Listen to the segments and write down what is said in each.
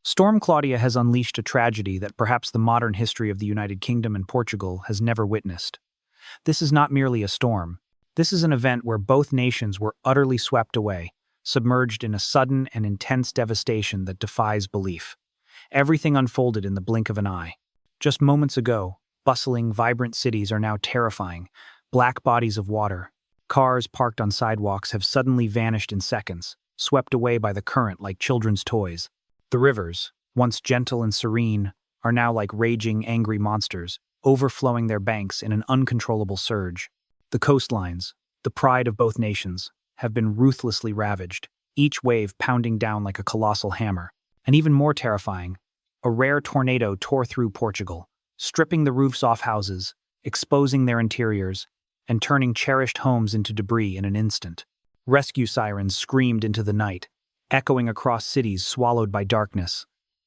Storm Claudia has unleashed a tragedy that perhaps the modern history of the United Kingdom and Portugal has never witnessed. This is not merely a storm. This is an event where both nations were utterly swept away, submerged in a sudden and intense devastation that defies belief. Everything unfolded in the blink of an eye. Just moments ago, bustling, vibrant cities are now terrifying. Black bodies of water. Cars parked on sidewalks have suddenly vanished in seconds, swept away by the current like children's toys. The rivers, once gentle and serene, are now like raging, angry monsters, overflowing their banks in an uncontrollable surge. The coastlines, the pride of both nations, have been ruthlessly ravaged, each wave pounding down like a colossal hammer. And even more terrifying, a rare tornado tore through Portugal, stripping the roofs off houses, exposing their interiors, and turning cherished homes into debris in an instant. Rescue sirens screamed into the night, echoing across cities swallowed by darkness.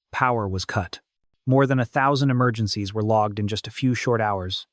Power was cut. More than 1,000 emergencies were logged in just a few short hours,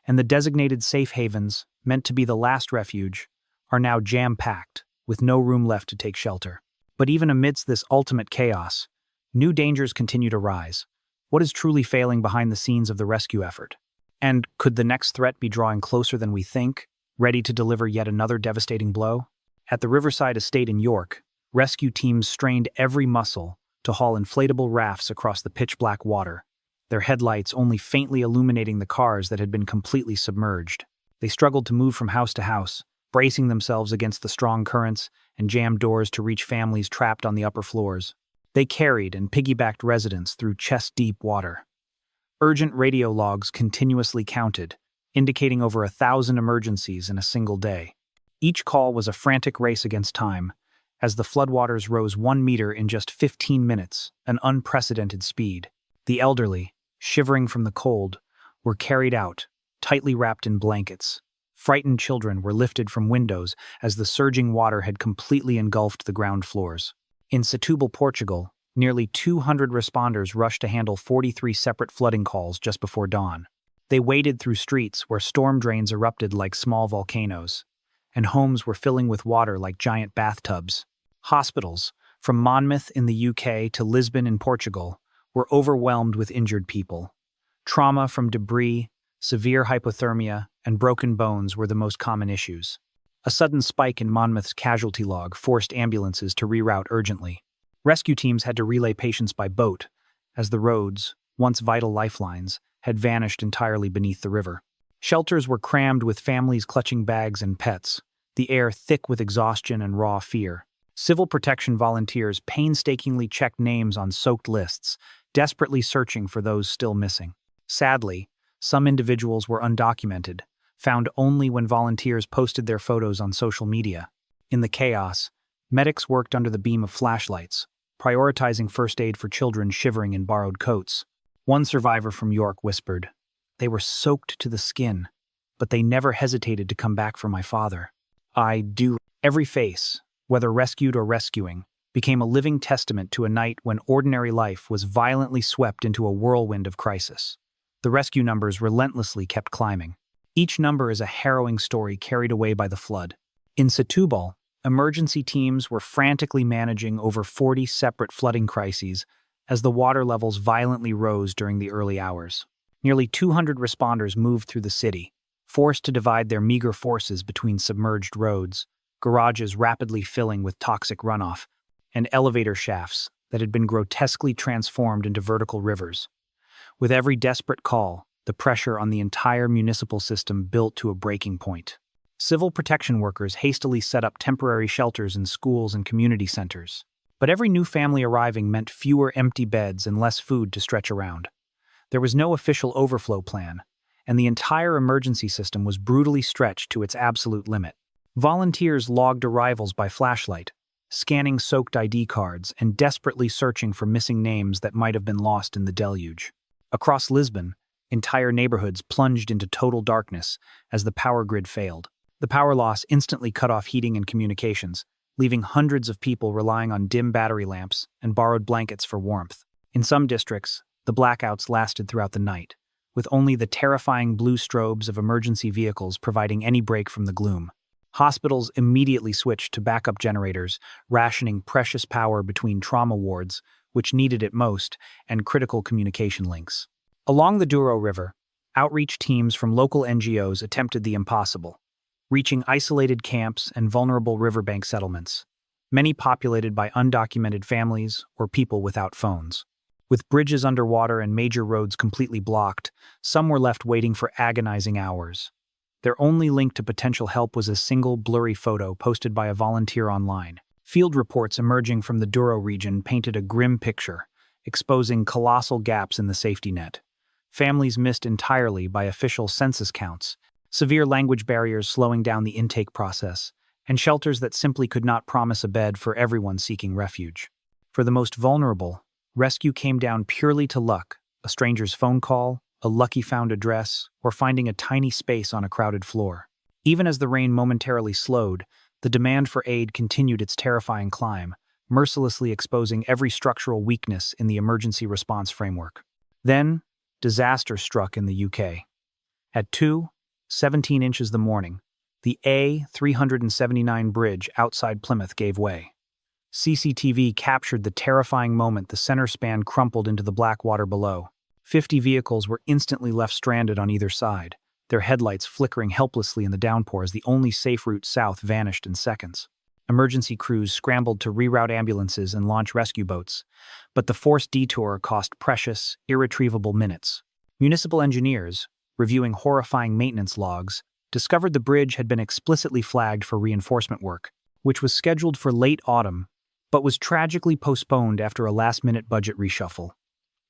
and the designated safe havens, meant to be the last refuge, are now jam-packed, with no room left to take shelter. But even amidst this ultimate chaos, new dangers continue to rise. What is truly failing behind the scenes of the rescue effort? And could the next threat be drawing closer than we think, ready to deliver yet another devastating blow? At the Riverside Estate in York, rescue teams strained every muscle to haul inflatable rafts across the pitch-black water, their headlights only faintly illuminating the cars that had been completely submerged. They struggled to move from house to house, bracing themselves against the strong currents and jammed doors to reach families trapped on the upper floors. They carried and piggybacked residents through chest-deep water. Urgent radio logs continuously counted, indicating over 1,000 emergencies in a single day. Each call was a frantic race against time, as the floodwaters rose 1 meter in just 15 minutes, an unprecedented speed. The elderly, shivering from the cold, were carried out, tightly wrapped in blankets. Frightened children were lifted from windows as the surging water had completely engulfed the ground floors. In Setúbal, Portugal, nearly 200 responders rushed to handle 43 separate flooding calls just before dawn. They waded through streets where storm drains erupted like small volcanoes, and homes were filling with water like giant bathtubs. Hospitals, from Monmouth in the UK to Lisbon in Portugal, were overwhelmed with injured people. Trauma from debris, severe hypothermia, and broken bones were the most common issues. A sudden spike in Monmouth's casualty log forced ambulances to reroute urgently. Rescue teams had to relay patients by boat, as the roads, once vital lifelines, had vanished entirely beneath the river. Shelters were crammed with families clutching bags and pets, the air thick with exhaustion and raw fear. Civil protection volunteers painstakingly checked names on soaked lists, desperately searching for those still missing. Sadly, some individuals were undocumented, found only when volunteers posted their photos on social media. In the chaos, medics worked under the beam of flashlights, prioritizing first aid for children shivering in borrowed coats. One survivor from York whispered, "They were soaked to the skin, but they never hesitated to come back for my father." Every face, whether rescued or rescuing, became a living testament to a night when ordinary life was violently swept into a whirlwind of crisis. The rescue numbers relentlessly kept climbing. Each number is a harrowing story carried away by the flood. In Setúbal, emergency teams were frantically managing over 40 separate flooding crises as the water levels violently rose during the early hours. Nearly 200 responders moved through the city, forced to divide their meager forces between submerged roads, garages rapidly filling with toxic runoff, and elevator shafts that had been grotesquely transformed into vertical rivers. With every desperate call, the pressure on the entire municipal system built to a breaking point. Civil protection workers hastily set up temporary shelters in schools and community centers. But every new family arriving meant fewer empty beds and less food to stretch around. There was no official overflow plan, and the entire emergency system was brutally stretched to its absolute limit. Volunteers logged arrivals by flashlight, scanning soaked ID cards and desperately searching for missing names that might have been lost in the deluge. Across Lisbon, entire neighborhoods plunged into total darkness as the power grid failed. The power loss instantly cut off heating and communications, leaving hundreds of people relying on dim battery lamps and borrowed blankets for warmth. In some districts, the blackouts lasted throughout the night, with only the terrifying blue strobes of emergency vehicles providing any break from the gloom. Hospitals immediately switched to backup generators, rationing precious power between trauma wards, which needed it most, and critical communication links. Along the Douro River, outreach teams from local NGOs attempted the impossible, reaching isolated camps and vulnerable riverbank settlements, many populated by undocumented families or people without phones. With bridges underwater and major roads completely blocked, some were left waiting for agonizing hours. Their only link to potential help was a single blurry photo posted by a volunteer online. Field reports emerging from the Douro region painted a grim picture, exposing colossal gaps in the safety net. Families missed entirely by official census counts, severe language barriers slowing down the intake process, and shelters that simply could not promise a bed for everyone seeking refuge. For the most vulnerable, rescue came down purely to luck, a stranger's phone call, a lucky found address, or finding a tiny space on a crowded floor. Even as the rain momentarily slowed, the demand for aid continued its terrifying climb, mercilessly exposing every structural weakness in the emergency response framework. Then, disaster struck in the UK. At 2:17 inches the morning, the A379 bridge outside Plymouth gave way. CCTV captured the terrifying moment the center span crumpled into the black water below. 50 vehicles were instantly left stranded on either side, their headlights flickering helplessly in the downpour as the only safe route south vanished in seconds. Emergency crews scrambled to reroute ambulances and launch rescue boats, but the forced detour cost precious, irretrievable minutes. Municipal engineers, reviewing horrifying maintenance logs, discovered the bridge had been explicitly flagged for reinforcement work, which was scheduled for late autumn, but was tragically postponed after a last-minute budget reshuffle.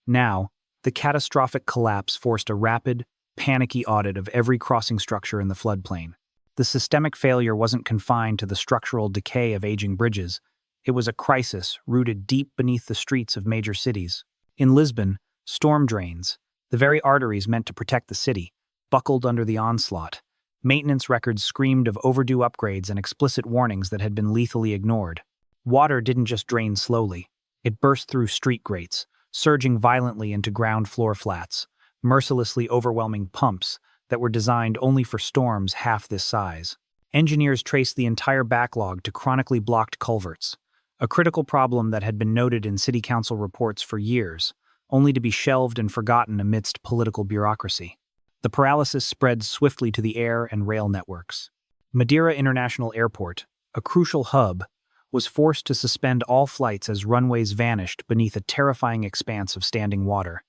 Now, the catastrophic collapse forced a rapid, panicky audit of every crossing structure in the floodplain. The systemic failure wasn't confined to the structural decay of aging bridges. It was a crisis rooted deep beneath the streets of major cities. In Lisbon, storm drains, the very arteries meant to protect the city, buckled under the onslaught. Maintenance records screamed of overdue upgrades and explicit warnings that had been lethally ignored. Water didn't just drain slowly. It burst through street grates, surging violently into ground floor flats, mercilessly overwhelming pumps that were designed only for storms half this size. Engineers traced the entire backlog to chronically blocked culverts, a critical problem that had been noted in city council reports for years, only to be shelved and forgotten amidst political bureaucracy. The paralysis spread swiftly to the air and rail networks. Madeira International Airport, a crucial hub, was forced to suspend all flights as runways vanished beneath a terrifying expanse of standing water,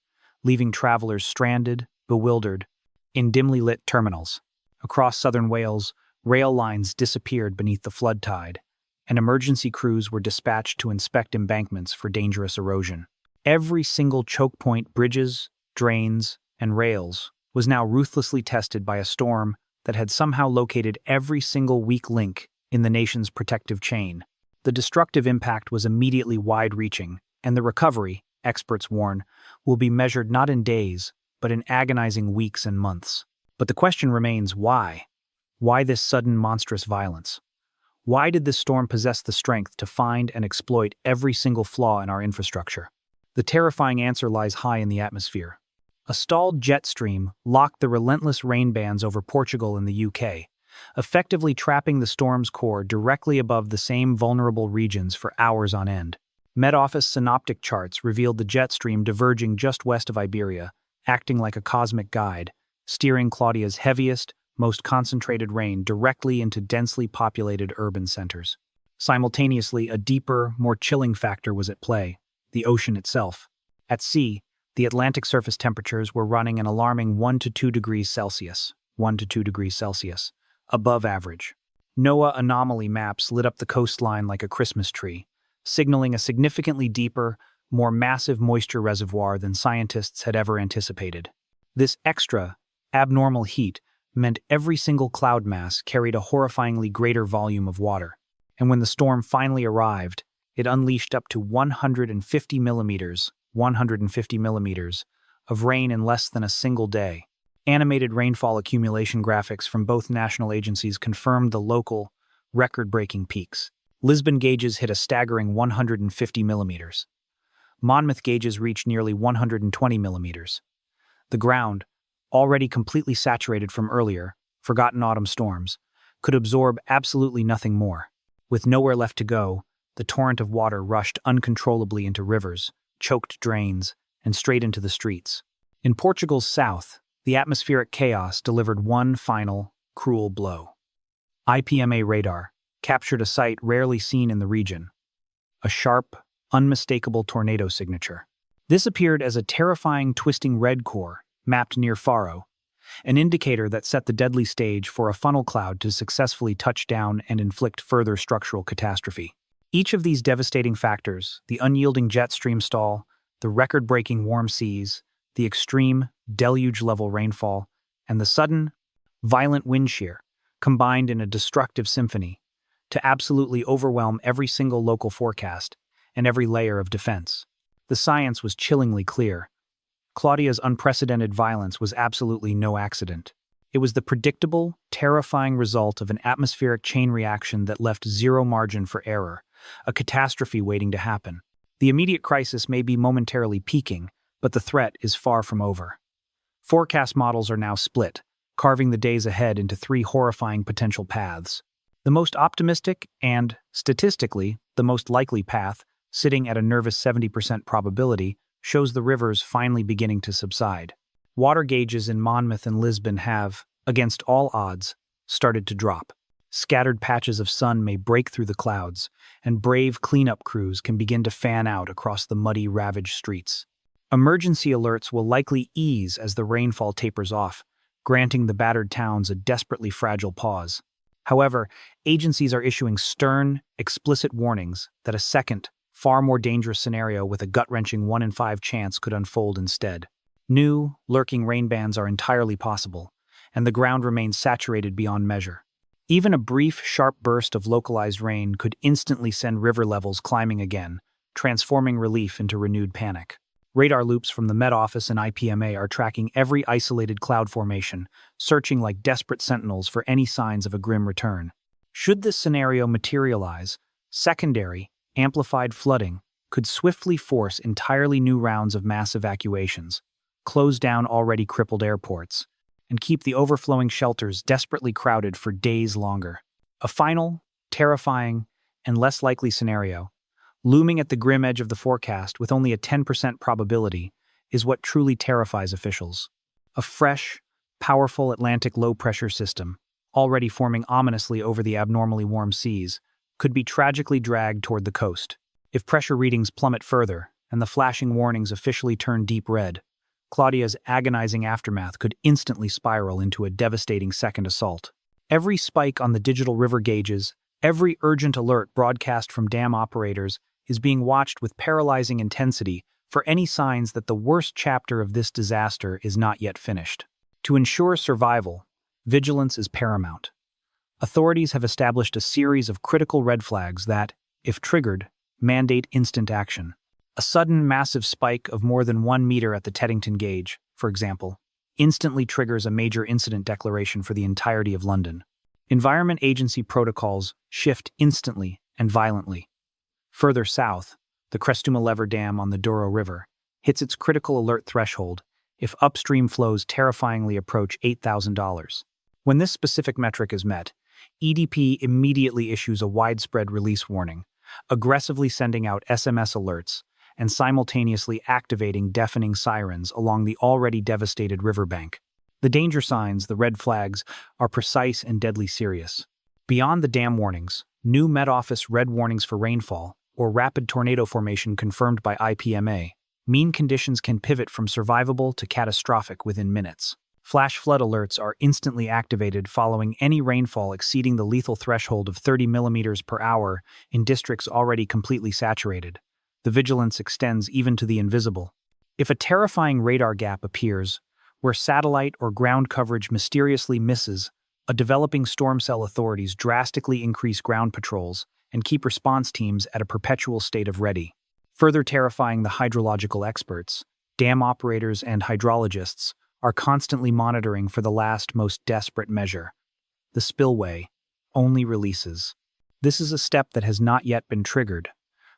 leaving travelers stranded, bewildered, in dimly lit terminals. Across southern Wales, rail lines disappeared beneath the flood tide, and emergency crews were dispatched to inspect embankments for dangerous erosion. Every single choke point, bridges, drains, and rails was now ruthlessly tested by a storm that had somehow located every single weak link in the nation's protective chain. The destructive impact was immediately wide-reaching, and the recovery, experts warn, will be measured not in days, but in agonizing weeks and months. But the question remains, why? Why this sudden monstrous violence? Why did this storm possess the strength to find and exploit every single flaw in our infrastructure? The terrifying answer lies high in the atmosphere. A stalled jet stream locked the relentless rain bands over Portugal and the UK, effectively trapping the storm's core directly above the same vulnerable regions for hours on end. Met Office synoptic charts revealed the jet stream diverging just west of Iberia, acting like a cosmic guide, steering Claudia's heaviest, most concentrated rain directly into densely populated urban centers. Simultaneously, a deeper, more chilling factor was at play: the ocean itself. At sea, the Atlantic surface temperatures were running an alarming 1 to 2 degrees Celsius, above average. NOAA anomaly maps lit up the coastline like a Christmas tree, signaling a significantly deeper, more massive moisture reservoir than scientists had ever anticipated. This extra, abnormal heat meant every single cloud mass carried a horrifyingly greater volume of water, and when the storm finally arrived, it unleashed up to 150 millimeters of rain in less than a single day. Animated rainfall accumulation graphics from both national agencies confirmed the local, record-breaking peaks. Lisbon gauges hit a staggering 150 millimeters. Monmouth gauges reached nearly 120 millimeters. The ground, already completely saturated from earlier, forgotten autumn storms, could absorb absolutely nothing more. With nowhere left to go, the torrent of water rushed uncontrollably into rivers, choked drains, and straight into the streets. In Portugal's south, the atmospheric chaos delivered one final, cruel blow. IPMA radar captured a sight rarely seen in the region: a sharp, unmistakable tornado signature. This appeared as a terrifying twisting red core mapped near Faro, an indicator that set the deadly stage for a funnel cloud to successfully touch down and inflict further structural catastrophe. Each of these devastating factors, the unyielding jet stream stall, the record-breaking warm seas, the extreme, deluge-level rainfall, and the sudden, violent wind shear, combined in a destructive symphony to absolutely overwhelm every single local forecast and every layer of defense. The science was chillingly clear. Claudia's unprecedented violence was absolutely no accident. It was the predictable, terrifying result of an atmospheric chain reaction that left zero margin for error, a catastrophe waiting to happen. The immediate crisis may be momentarily peaking, but the threat is far from over. Forecast models are now split, carving the days ahead into three horrifying potential paths. The most optimistic and, statistically, the most likely path, sitting at a nervous 70% probability, shows the rivers finally beginning to subside. Water gauges in Monmouth and Lisbon have, against all odds, started to drop. Scattered patches of sun may break through the clouds, and brave cleanup crews can begin to fan out across the muddy, ravaged streets. Emergency alerts will likely ease as the rainfall tapers off, granting the battered towns a desperately fragile pause. However, agencies are issuing stern, explicit warnings that a second, far more dangerous scenario with a gut-wrenching 1 in 5 chance could unfold instead. New, lurking rain bands are entirely possible, and the ground remains saturated beyond measure. Even a brief, sharp burst of localized rain could instantly send river levels climbing again, transforming relief into renewed panic. Radar loops from the Met Office and IPMA are tracking every isolated cloud formation, searching like desperate sentinels for any signs of a grim return. Should this scenario materialize, secondary, amplified flooding could swiftly force entirely new rounds of mass evacuations, close down already crippled airports, and keep the overflowing shelters desperately crowded for days longer. A final, terrifying, and less likely scenario, looming at the grim edge of the forecast with only a 10% probability, is what truly terrifies officials. A fresh, powerful Atlantic low-pressure system, already forming ominously over the abnormally warm seas, could be tragically dragged toward the coast. If pressure readings plummet further and the flashing warnings officially turn deep red, Claudia's agonizing aftermath could instantly spiral into a devastating second assault. Every spike on the digital river gauges, every urgent alert broadcast from dam operators is being watched with paralyzing intensity for any signs that the worst chapter of this disaster is not yet finished. To ensure survival, vigilance is paramount. Authorities have established a series of critical red flags that, if triggered, mandate instant action. A sudden massive spike of more than 1 meter at the Teddington gauge, for example, instantly triggers a major incident declaration for the entirety of London. Environment Agency protocols shift instantly and violently. Further south, the Crestuma-Lever Dam on the Douro River hits its critical alert threshold if upstream flows terrifyingly approach $8,000. When this specific metric is met, EDP immediately issues a widespread release warning, aggressively sending out SMS alerts and simultaneously activating deafening sirens along the already devastated riverbank. The danger signs, the red flags, are precise and deadly serious. Beyond the dam warnings, new Met Office red warnings for rainfall, or rapid tornado formation confirmed by IPMA, mean conditions can pivot from survivable to catastrophic within minutes. Flash flood alerts are instantly activated following any rainfall exceeding the lethal threshold of 30 millimeters per hour in districts already completely saturated. The vigilance extends even to the invisible. If a terrifying radar gap appears, where satellite or ground coverage mysteriously misses, developing storm cell authorities drastically increase ground patrols and keep response teams at a perpetual state of ready. Further terrifying the hydrological experts, dam operators and hydrologists are constantly monitoring for the last most desperate measure. The spillway only releases. This is a step that has not yet been triggered,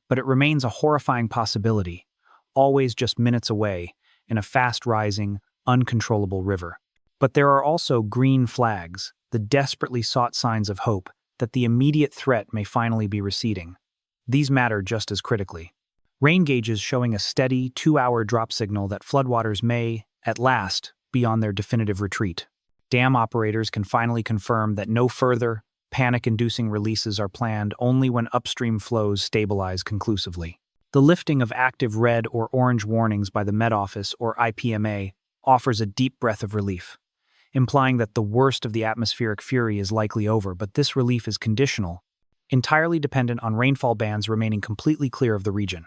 but it remains a horrifying possibility, always just minutes away in a fast-rising, uncontrollable river. But there are also green flags, the desperately sought signs of hope that the immediate threat may finally be receding. These matter just as critically. Rain gauges showing a steady 2-hour drop signal that floodwaters may, at last, be on their definitive retreat. Dam operators can finally confirm that no further, panic-inducing releases are planned only when upstream flows stabilize conclusively. The lifting of active red or orange warnings by the Met Office or IPMA offers a deep breath of relief, implying that the worst of the atmospheric fury is likely over, but this relief is conditional, entirely dependent on rainfall bands remaining completely clear of the region.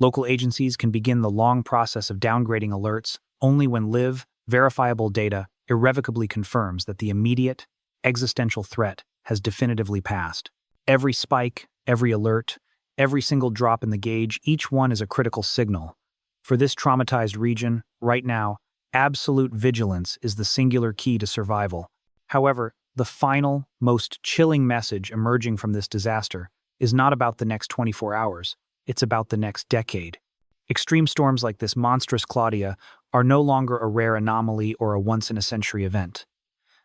Local agencies can begin the long process of downgrading alerts only when live, verifiable data irrevocably confirms that the immediate, existential threat has definitively passed. Every spike, every alert, every single drop in the gauge, each one is a critical signal. For this traumatized region, right now, absolute vigilance is the singular key to survival. However, the final, most chilling message emerging from this disaster is not about the next 24 hours, it's about the next decade. Extreme storms like this monstrous Claudia are no longer a rare anomaly or a once-in-a-century event.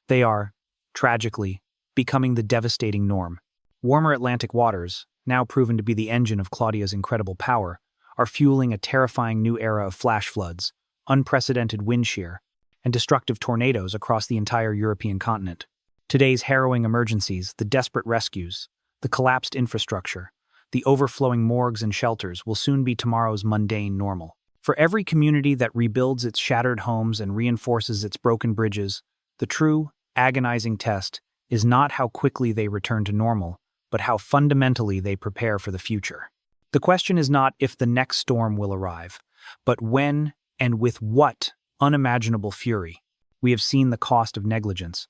They are, tragically, becoming the devastating norm. Warmer Atlantic waters, now proven to be the engine of Claudia's incredible power, are fueling a terrifying new era of flash floods, unprecedented wind shear, and destructive tornadoes across the entire European continent. Today's harrowing emergencies, the desperate rescues, the collapsed infrastructure, the overflowing morgues and shelters will soon be tomorrow's mundane normal. For every community that rebuilds its shattered homes and reinforces its broken bridges, the true, agonizing test is not how quickly they return to normal, but how fundamentally they prepare for the future. The question is not if the next storm will arrive, but when and with what unimaginable fury. We have seen the cost of negligence,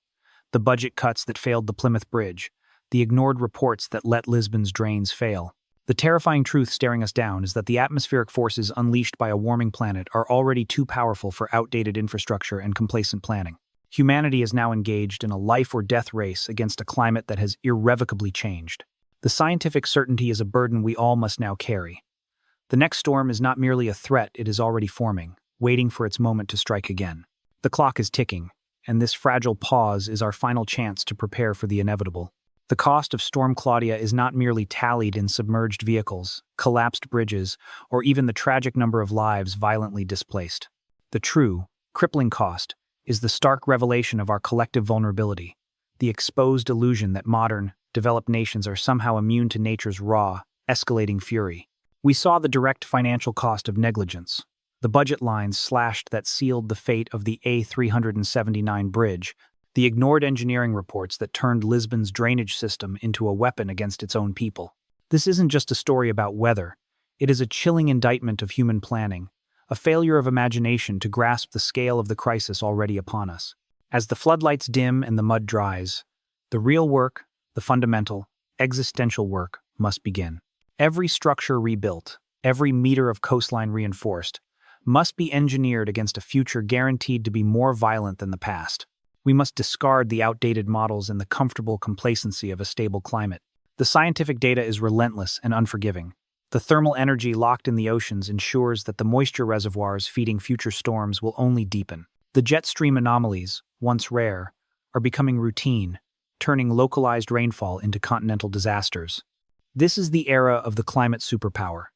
the budget cuts that failed the Plymouth Bridge, the ignored reports that let Lisbon's drains fail. The terrifying truth staring us down is that the atmospheric forces unleashed by a warming planet are already too powerful for outdated infrastructure and complacent planning. Humanity is now engaged in a life-or-death race against a climate that has irrevocably changed. The scientific certainty is a burden we all must now carry. The next storm is not merely a threat, it is already forming, waiting for its moment to strike again. The clock is ticking, and this fragile pause is our final chance to prepare for the inevitable. The cost of Storm Claudia is not merely tallied in submerged vehicles, collapsed bridges, or even the tragic number of lives violently displaced. The true, crippling cost is the stark revelation of our collective vulnerability, the exposed illusion that modern, developed nations are somehow immune to nature's raw, escalating fury. We saw the direct financial cost of negligence, the budget lines slashed that sealed the fate of the A379 bridge, the ignored engineering reports that turned Lisbon's drainage system into a weapon against its own people. This isn't just a story about weather, it is a chilling indictment of human planning, a failure of imagination to grasp the scale of the crisis already upon us. As the floodlights dim and the mud dries, the real work, the fundamental, existential work, must begin. Every structure rebuilt, every meter of coastline reinforced, must be engineered against a future guaranteed to be more violent than the past. We must discard the outdated models and the comfortable complacency of a stable climate. The scientific data is relentless and unforgiving. The thermal energy locked in the oceans ensures that the moisture reservoirs feeding future storms will only deepen. The jet stream anomalies, once rare, are becoming routine, turning localized rainfall into continental disasters. This is the era of the climate superpower,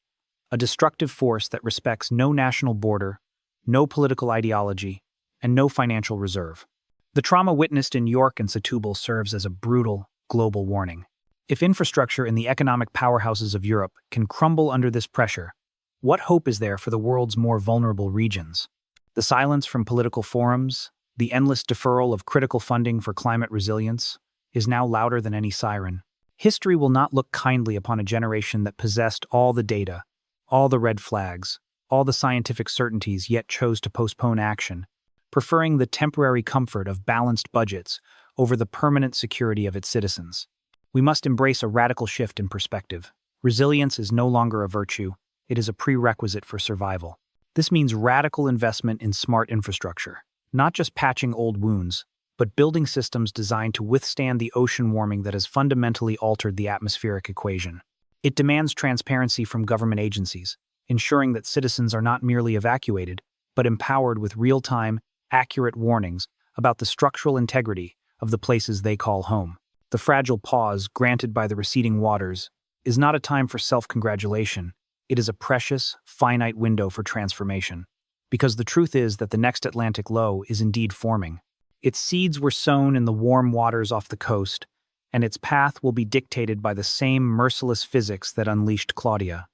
a destructive force that respects no national border, no political ideology, and no financial reserve. The trauma witnessed in York and Setúbal serves as a brutal, global warning. If infrastructure in the economic powerhouses of Europe can crumble under this pressure, what hope is there for the world's more vulnerable regions? The silence from political forums, the endless deferral of critical funding for climate resilience, is now louder than any siren. History will not look kindly upon a generation that possessed all the data, all the red flags, all the scientific certainties yet chose to postpone action, preferring the temporary comfort of balanced budgets over the permanent security of its citizens. We must embrace a radical shift in perspective. Resilience is no longer a virtue, it is a prerequisite for survival. This means radical investment in smart infrastructure, not just patching old wounds, but building systems designed to withstand the ocean warming that has fundamentally altered the atmospheric equation. It demands transparency from government agencies, ensuring that citizens are not merely evacuated, but empowered with real-time, accurate warnings about the structural integrity of the places they call home. The fragile pause granted by the receding waters is not a time for self-congratulation, It is a precious, finite window for transformation. Because the truth is that the next Atlantic low is indeed forming. Its seeds were sown in the warm waters off the coast, and its path will be dictated by the same merciless physics that unleashed Claudia.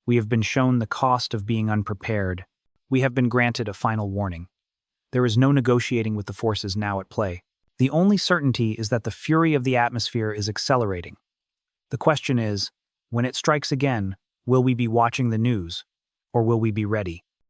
We have been shown the cost of being unprepared. We have been granted a final warning. There is no negotiating with the forces now at play. The only certainty is that the fury of the atmosphere is accelerating. The question is, when it strikes again, will we be watching the news, or will we be ready?